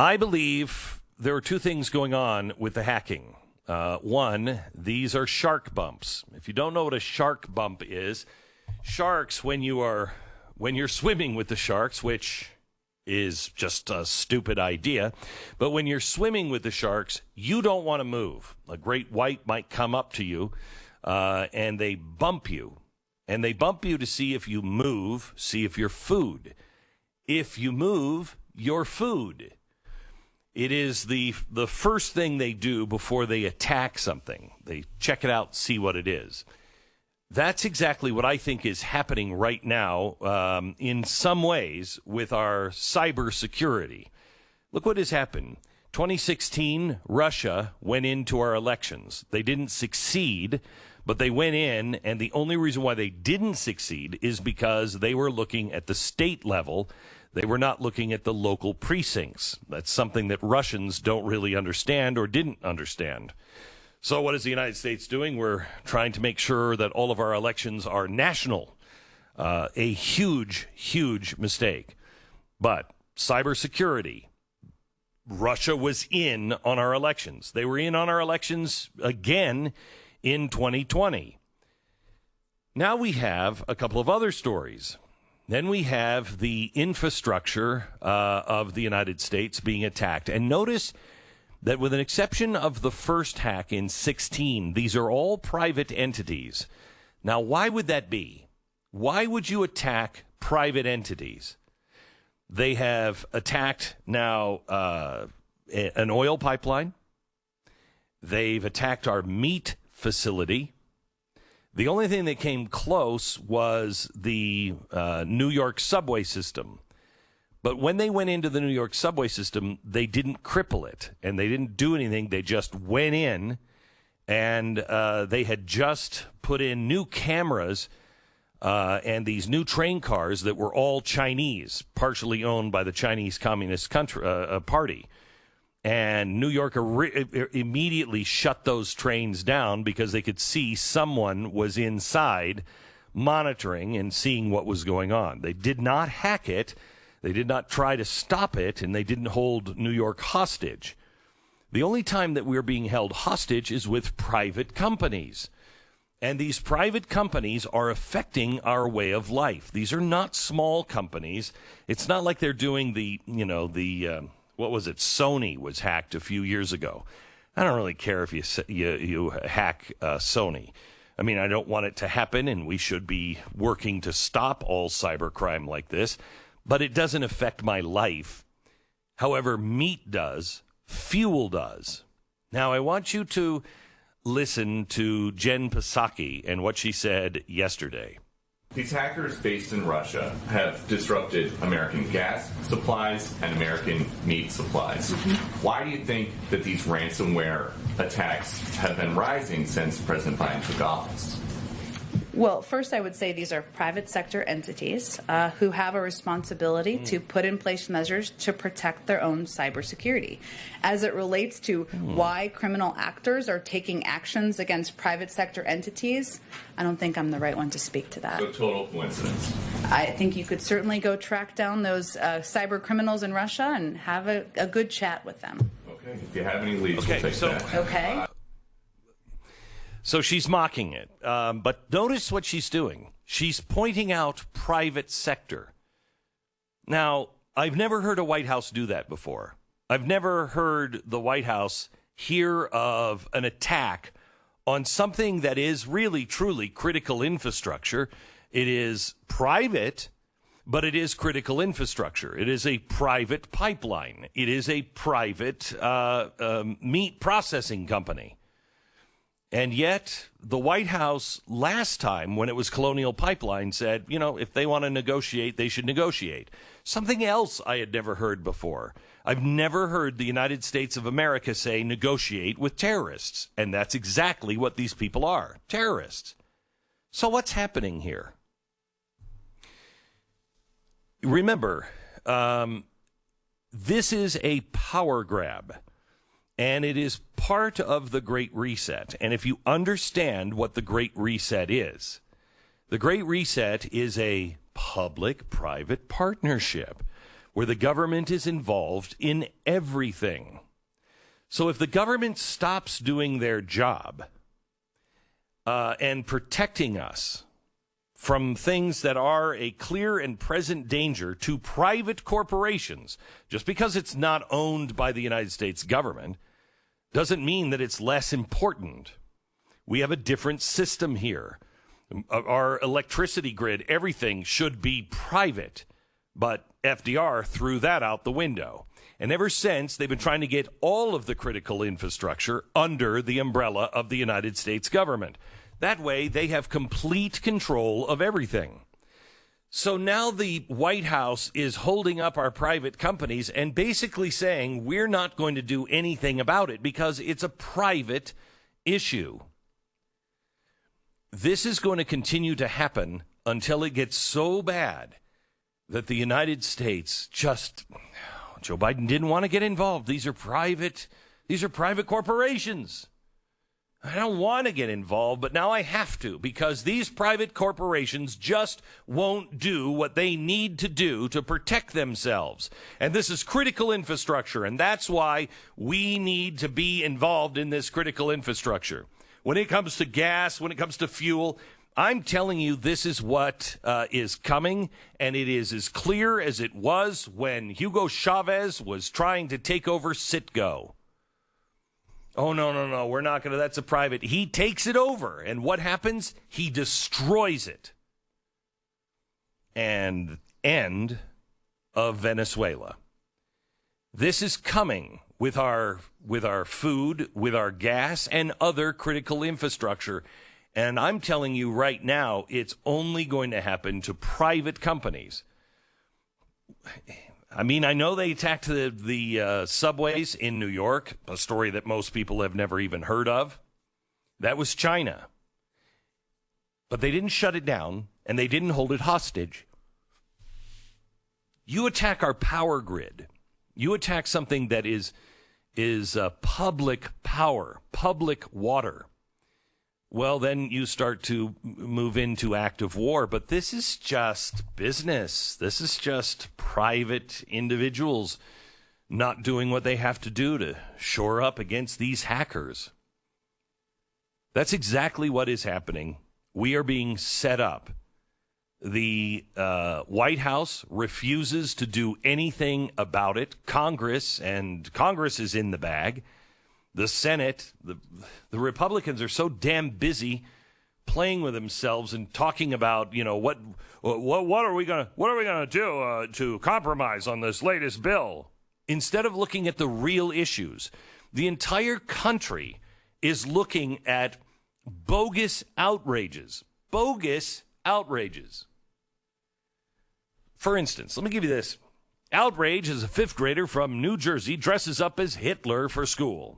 I believe there are two things going on with the hacking. One, these are shark bumps. If you don't know what a shark bump is, sharks, when you're swimming with the sharks, which is just a stupid idea, but when you're swimming with the sharks, you don't want to move. A great white might come up to you, and they bump you. And they bump you to see if you move, see if you're food. If you move, you're food. It is the first thing they do before they attack something. They check it out, see what it is. That's exactly what I think is happening right now in some ways with our cybersecurity. Look what has happened. 2016, Russia went into our elections. They didn't succeed, but they went in, and the only reason why they didn't succeed is because they were looking at the state level. They were not looking at the local precincts. That's something that Russians don't really understand or didn't understand. So what is the United States doing? We're trying to make sure that all of our elections are national. A huge, huge mistake. But cybersecurity, Russia was in on our elections. They were in on our elections again in 2020. Now we have a couple of other stories. Then we have the infrastructure of the United States being attacked. And notice that with an exception of the first hack in 2016, these are all private entities. Now, why would that be? Why would you attack private entities? They have attacked now an oil pipeline. They've attacked our meat facility. The only thing that came close was the New York Subway system. But when they went into the New York Subway system, they didn't cripple it, and they didn't do anything. They just went in, and they had just put in new cameras and these new train cars that were all Chinese, partially owned by the Chinese Communist Party. And New York immediately shut those trains down because they could see someone was inside monitoring and seeing what was going on. They did not hack it. They did not try to stop it, and they didn't hold New York hostage. The only time that we're being held hostage is with private companies. And these private companies are affecting our way of life. These are not small companies. It's not like they're doing what was it? Sony was hacked a few years ago. I don't really care if you hack Sony. I mean, I don't want it to happen, and we should be working to stop all cybercrime like this. But it doesn't affect my life. However, meat does, fuel does. Now, I want you to listen to Jen Psaki and what she said yesterday. These hackers based in Russia have disrupted American gas supplies and American meat supplies. Mm-hmm. Why do you think that these ransomware attacks have been rising since President Biden took office? Well, first, I would say these are private sector entities who have a responsibility to put in place measures to protect their own cybersecurity. As it relates to why criminal actors are taking actions against private sector entities, I don't think I'm the right one to speak to that. So total coincidence. I think you could certainly go track down those cyber criminals in Russia and have a good chat with them. Okay. If you have any leads, we'll take that. Okay. So she's mocking it. But notice what she's doing. She's pointing out private sector. Now, I've never heard a White House do that before. I've never heard the White House hear of an attack on something that is really, truly critical infrastructure. It is private, but it is critical infrastructure. It is a private pipeline. It is a private meat processing company. And yet, the White House last time, when it was Colonial Pipeline, said, if they want to negotiate, they should negotiate. Something else I had never heard before. I've never heard the United States of America say negotiate with terrorists. And that's exactly what these people are, terrorists. So what's happening here? Remember, this is a power grab. And it is part of the Great Reset. And if you understand what the Great Reset is, the Great Reset is a public-private partnership where the government is involved in everything. So if the government stops doing their job and protecting us from things that are a clear and present danger to private corporations, just because it's not owned by the United States government, doesn't mean that it's less important. We have a different system here. Our electricity grid, everything should be private, but FDR threw that out the window. And ever since, they've been trying to get all of the critical infrastructure under the umbrella of the United States government. That way, they have complete control of everything. So now the White House is holding up our private companies and basically saying we're not going to do anything about it because it's a private issue. This is going to continue to happen until it gets so bad that the United States just... Joe Biden didn't want to get involved. These are private corporations. I don't want to get involved, but now I have to because these private corporations just won't do what they need to do to protect themselves. And this is critical infrastructure, and that's why we need to be involved in this critical infrastructure. When it comes to gas, when it comes to fuel, I'm telling you this is what is coming, and it is as clear as it was when Hugo Chavez was trying to take over Citgo. Oh, no, we're not going to, that's a private. He takes it over, and what happens? He destroys it. And end of Venezuela. This is coming with our food, with our gas, and other critical infrastructure. And I'm telling you right now, it's only going to happen to private companies. I mean, I know they attacked the subways in New York, a story that most people have never even heard of. That was China. But they didn't shut it down, and they didn't hold it hostage. You attack our power grid. You attack something that is public power, public water. Well, then you start to move into active war. But this is just business. This is just private individuals not doing what they have to do to shore up against these hackers. That's exactly what is happening. We are being set up. The White House refuses to do anything about it. Congress is in the bag. The Senate, the Republicans are so damn busy playing with themselves and talking about, what are we gonna do to compromise on this latest bill, instead of looking at the real issues. The entire country is looking at bogus outrages. Bogus outrages. For instance, let me give you this. Outrage as a fifth grader from New Jersey dresses up as Hitler for school.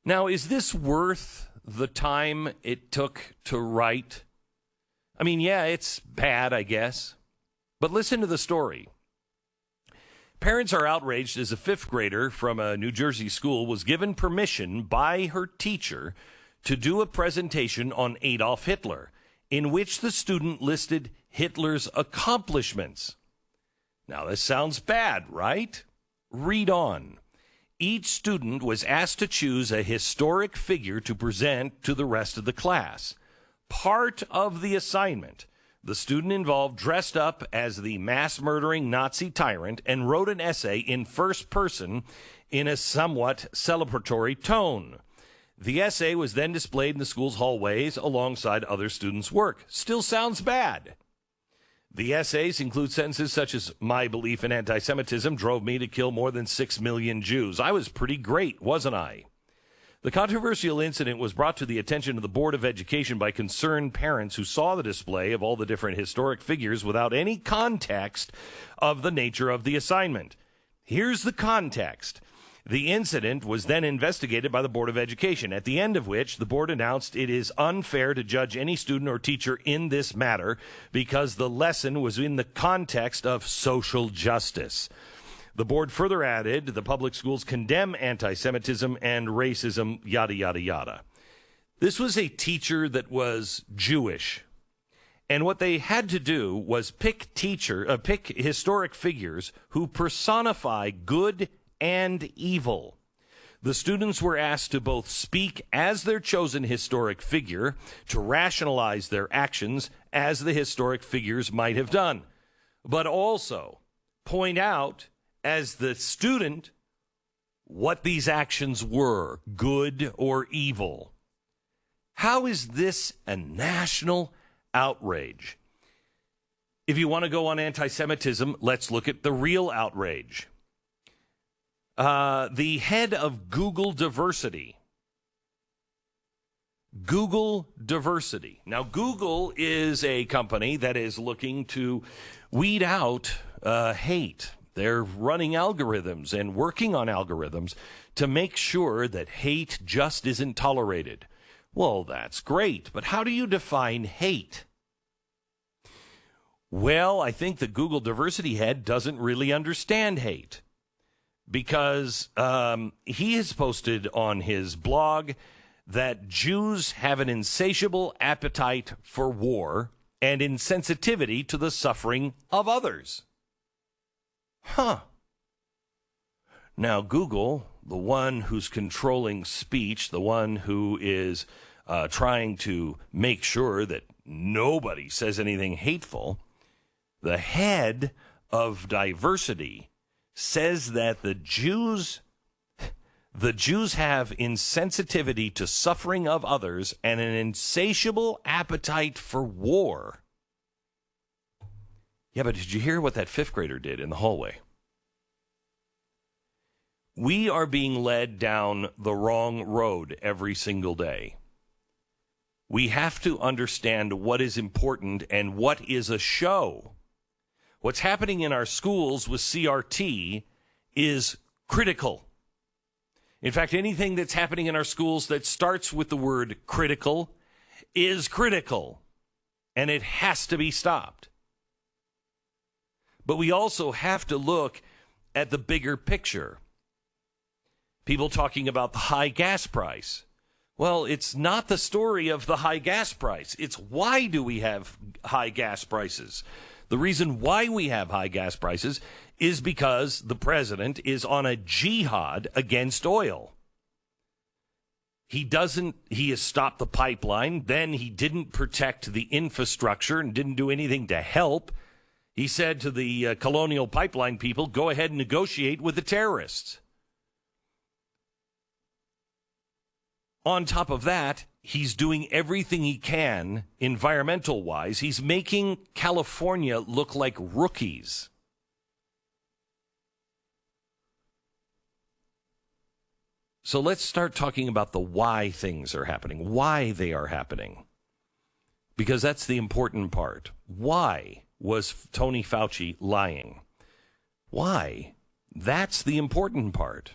Now, is this worth the time it took to write? I mean, yeah, it's bad, I guess. But listen to the story. Parents are outraged as a fifth grader from a New Jersey school was given permission by her teacher to do a presentation on Adolf Hitler, in which the student listed Hitler's accomplishments. Now, this sounds bad, right? Read on. Each student was asked to choose a historic figure to present to the rest of the class. Part of the assignment, the student involved dressed up as the mass-murdering Nazi tyrant and wrote an essay in first person in a somewhat celebratory tone. The essay was then displayed in the school's hallways alongside other students' work. Still sounds bad. The essays include sentences such as, "My belief in anti-Semitism drove me to kill more than 6 million Jews. I was pretty great, wasn't I?" The controversial incident was brought to the attention of the Board of Education by concerned parents who saw the display of all the different historic figures without any context of the nature of the assignment. Here's the context. The incident was then investigated by the Board of Education, at the end of which the board announced it is unfair to judge any student or teacher in this matter because the lesson was in the context of social justice. The board further added the public schools condemn anti-Semitism and racism, yada, yada, yada. This was a teacher that was Jewish. And what they had to do was pick historic figures who personify good and evil. The students were asked to both speak as their chosen historic figure, to rationalize their actions as the historic figures might have done, but also point out as the student what these actions were, good or evil. How is this a national outrage? If you want to go on anti-Semitism, let's look at the real outrage. The head of Google Diversity. Google Diversity. Now, Google is a company that is looking to weed out hate. They're running algorithms and working on algorithms to make sure that hate just isn't tolerated. Well, that's great, but how do you define hate? Well, I think the Google Diversity head doesn't really understand hate, because he has posted on his blog that Jews have an insatiable appetite for war and insensitivity to the suffering of others. Now, Google, the one who's controlling speech, the one who is trying to make sure that nobody says anything hateful, the head of diversity says that the Jews have insensitivity to suffering of others and an insatiable appetite for war. Yeah, but did you hear what that fifth grader did in the hallway? We are being led down the wrong road every single day. We have to understand what is important and what is a show. What's happening in our schools with CRT is critical. In fact, anything that's happening in our schools that starts with the word critical is critical, and it has to be stopped. But we also have to look at the bigger picture. People talking about the high gas price. Well, it's not the story of the high gas price. It's why do we have high gas prices? The reason why we have high gas prices is because the president is on a jihad against oil. He has stopped the pipeline. Then he didn't protect the infrastructure and didn't do anything to help. He said to the Colonial pipeline people, go ahead and negotiate with the terrorists. On top of that, he's doing everything he can environmental-wise. He's making California look like rookies. So let's start talking about the why things are happening, why they are happening, because that's the important part. Why was Tony Fauci lying? Why? That's the important part.